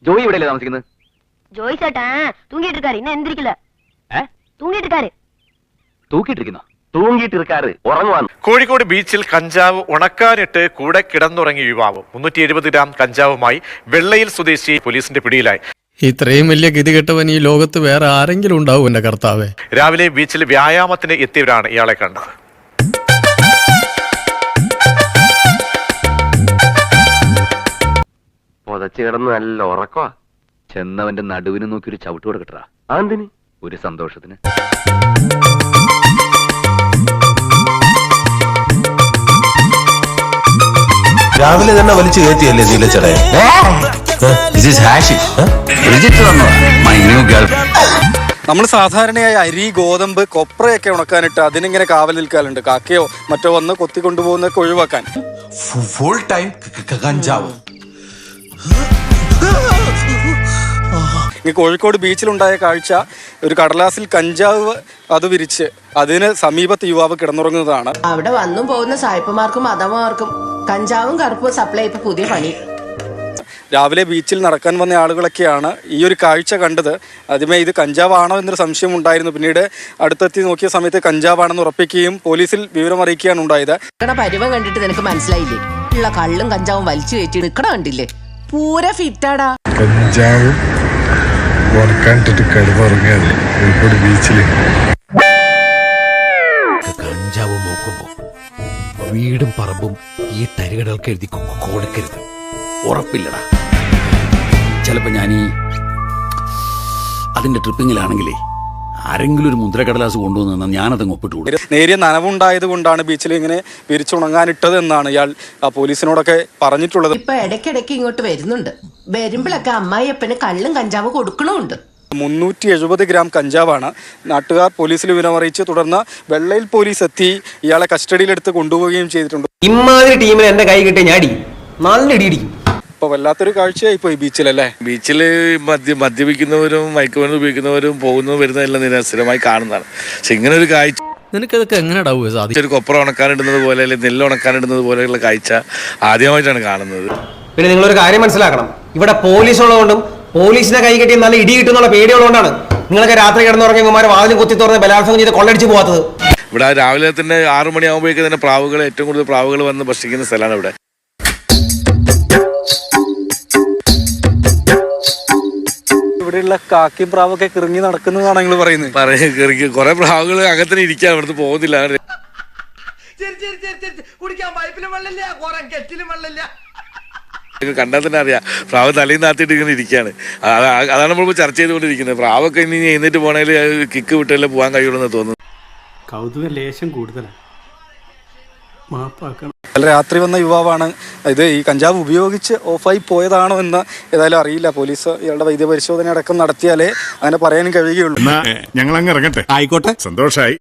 ജോയി ഇവിടെയല്ലേ താമസിക്കുന്നത്? ജോയി ചേട്ടാ തൂങ്ങിട്ട് ഇരുക്കാரு ഇന്ന എന്തിരിക്കില്ല. തൂങ്ങിട്ട് ഇരുക്കാரு. തൂക്കിട്ടിരിക്കുന്നോ? തൂങ്ങിയിട്ടിരിക്കാറ് ഉറങ്ങുവാണ്. കോഴിക്കോട് ബീച്ചിൽ കഞ്ചാവ് ഉണക്കാനിട്ട് കൂടെ കിടന്നുറങ്ങിയ യുവാവ് 370 ഗ്രാം കഞ്ചാവുമായി വെള്ളയിൽ സ്വദേശി പോലീസിന്റെ പിടിയിലായി. ഇത്രയും വലിയ ഗതികെട്ടവൻ ഈ ലോകത്ത് വേറെ ആരെങ്കിലും ഉണ്ടാവും എന്റെ കർത്താവേ. രാവിലെ ബീച്ചിൽ വ്യായാമത്തിന് എത്തിയവരാണ് ഇയാളെ കണ്ടത്. പൊതച്ച് കിടന്ന് നല്ല ഉറക്കവാ. ചെന്നവന്റെ നടുവിന് നോക്കി ഒരു ചവിട്ട് കൊടുക്കട്ടാ. അതെന്തിന്? ഒരു സന്തോഷത്തിന്. രാവിലെ തന്നെ വലിച്ചു കയറ്റിയല്ലേ നീലച്ചടേ? നമ്മൾ സാധാരണയായി അരി, ഗോതമ്പ്, കൊപ്രയൊക്കെ ഉണക്കാനിട്ട് അതിനിങ്ങനെ കാവൽ നിൽക്കാറുണ്ട്. കാക്കയോ മറ്റോ വന്ന് കൊത്തിക്കൊണ്ടുപോകുന്നതൊക്കെ ഒഴിവാക്കാൻ. ഫുൾ ടൈം കഞ്ചാവ്. ഈ കോഴിക്കോട് ബീച്ചിലുണ്ടായ കാഴ്ച ഒരു കടലാസിൽ കഞ്ചാവ് അത് വിരിച്ച് അതിന് സമീപത്ത് യുവാവ് കിടന്നുറങ്ങുന്നതാണ്. അവിടെ വന്നും പോകുന്ന സായിപ്പുമാർക്കും മതമാർക്കും കഞ്ചാവും കറുപ്പും സപ്ലൈ ഇപ്പൊ പുതിയ പണി. രാവിലെ ബീച്ചിൽ നടക്കാൻ വന്ന ആളുകളൊക്കെയാണ് ഈ ഒരു കാഴ്ച കണ്ടത്. ആദ്യമേ ഇത് കഞ്ചാവാണോ എന്നൊരു സംശയം ഉണ്ടായിരുന്നു. പിന്നീട് അടുത്തെത്തി നോക്കിയ സമയത്ത് കഞ്ചാവാണെന്ന് ഉറപ്പിക്കുകയും പോലീസിൽ വിവരം അറിയിക്കുകയാണ് ഉണ്ടായത്. പരുവം കണ്ടിട്ട് നിനക്ക് മനസ്സിലായില്ലേ? ഉള്ള കള്ളും കഞ്ചാവും വലിച്ചു കയറ്റി നിക്കണ കണ്ടില്ലേ? പൂര ഫിറ്റാടാ. കഞ്ചാവും ഉറക്കാനിട്ടിട്ട് കിടന്നുറങ്ങിയത് കോഴിക്കോട് ബീച്ചില്. കഞ്ചാവ് നോക്കുമ്പോ വീടും പറമ്പും ഈ തരികടൽക്ക് എഴുതി കൊടുക്കരുത്. ഉറപ്പില്ലടാ. ചിലപ്പോ ഞാനീ അതിന്റെ ട്രിപ്പിങ്ങിലാണെങ്കിലേ ആരെങ്കിലും ഒരു മുദ്രക്കടലാസ് കൊണ്ടുവന്ന ഞാനതങ്ങ് ഒപ്പിട്ടു. നേരിയ നനവുണ്ടായത് കൊണ്ടാണ് ബീച്ചിൽ ഇങ്ങനെ വിരിച്ചുണങ്ങാനിട്ടത് എന്നാണ് ഇയാൾ പോലീസിനോടൊക്കെ പറഞ്ഞിട്ടുള്ളത്. ഇപ്പൊ ഇടയ്ക്കിടയ്ക്ക് ഇങ്ങോട്ട് വരുന്നുണ്ട്. വരുമ്പോഴൊക്കെ അമ്മായിയപ്പന് കള്ളും കഞ്ചാവും കൊടുക്കണമുണ്ട്. 370 ഗ്രാം കഞ്ചാവാണ്. നാട്ടുകാർ പോലീസിൽ വിവരം അറിയിച്ച് തുടർന്ന് വെള്ളയിൽ പോലീസ് എത്തി ഇയാളെ കസ്റ്റഡിയിലെടുത്ത് കൊണ്ടുപോവുകയും ചെയ്തിട്ടുണ്ട്. ഇമാതിരി ടീമിൽ എന്റെ കൈ കിട്ടിയ ഞാടി നല്ല ഇടിയിടിക്കും. ഇപ്പൊ വല്ലാത്തൊരു കാഴ്ചയായി പോയി ബീച്ചിലല്ലേ. ബീച്ചില് മദ്യപിക്കുന്നവരും മയക്കുമരുന്ന് ഉപയോഗിക്കുന്നവരും പോകുന്നതും വരുന്നതെല്ലാം നിരന്തരമായി കാണുന്നതാണ്. പക്ഷെ ഇങ്ങനെ ഒരു കാഴ്ച നിനക്കതൊക്കെ എങ്ങനെ സാധിക്കും? ഒരു കൊപ്ര ഉണക്കാനിടുന്നത് പോലെ അല്ലെങ്കിൽ നെല്ല് ഉണക്കാനിടുന്നത് പോലെയുള്ള കാഴ്ച ആദ്യമായിട്ടാണ് കാണുന്നത്. പിന്നെ നിങ്ങളൊരു കാര്യം മനസ്സിലാക്കണം, ഇവിടെ പോലീസ് ഉള്ളതുകൊണ്ടും പോലീസിനെ കൈ കെട്ടി നല്ല ഇടി കിട്ടുന്നുള്ള പേടിയുള്ളതുകൊണ്ടാണ് നിങ്ങളൊക്കെ രാത്രി കിടന്നുറങ്ങിയമാരെ വാതിലും കുത്തി തുറന്ന് ബലാത്സംഗം ചെയ്ത് കൊള്ളടിച്ച് പോകാത്തത്. ഇവിടെ രാവിലെ തന്നെ 6 മണിയാകുമ്പോഴേക്ക് തന്നെ പ്രാവുകൾ, ഏറ്റവും കൂടുതൽ പ്രാവുകൾ വന്ന് ഭക്ഷിക്കുന്ന സ്ഥലമാണ് ഇവിടെ. ഇവിടെയുള്ള കാക്കിയും പ്രാവൊക്കെ കിറങ്ങി നടക്കുന്നതാണ് നിങ്ങൾ പറയുന്നത്. കുറെ പ്രാവുകൾ അകത്തന്നെ ഇരിക്കാൻ ഇവിടുന്ന് പോകുന്നില്ല. കണ്ടാൽ തന്നെ അറിയാം പ്രാവ് തലയിൽ നാത്തിയിട്ട് ഇങ്ങനെ ഇരിക്കുകയാണ്. അതാണ് നമ്മളിപ്പോൾ ചർച്ച ചെയ്തുകൊണ്ടിരിക്കുന്നത്. പ്രാവൊക്കെ ഇനി എഴുന്നേറ്റ് പോകണമെങ്കിൽ കിക്ക് വിട്ടല്ലേ പോകാൻ കഴിയുള്ളൂ തോന്നുന്നു. കൗതുക ലേശം കൂടുതലാണ്. മാപ്പാക്കണം. രാത്രി വന്ന യുവാവാണ്. ഇത് ഈ കഞ്ചാവ് ഉപയോഗിച്ച് ഓഫായി പോയതാണോ എന്ന് ഏതായാലും അറിയില്ല. പോലീസ് ഇയാളുടെ വൈദ്യപരിശോധന അടക്കം നടത്തിയാലേ അങ്ങനെ പറയാനും കഴിയുകയുള്ളൂ. ഞങ്ങൾ അങ്ങ് ഇറങ്ങട്ടെ. ആയിക്കോട്ടെ, സന്തോഷായി.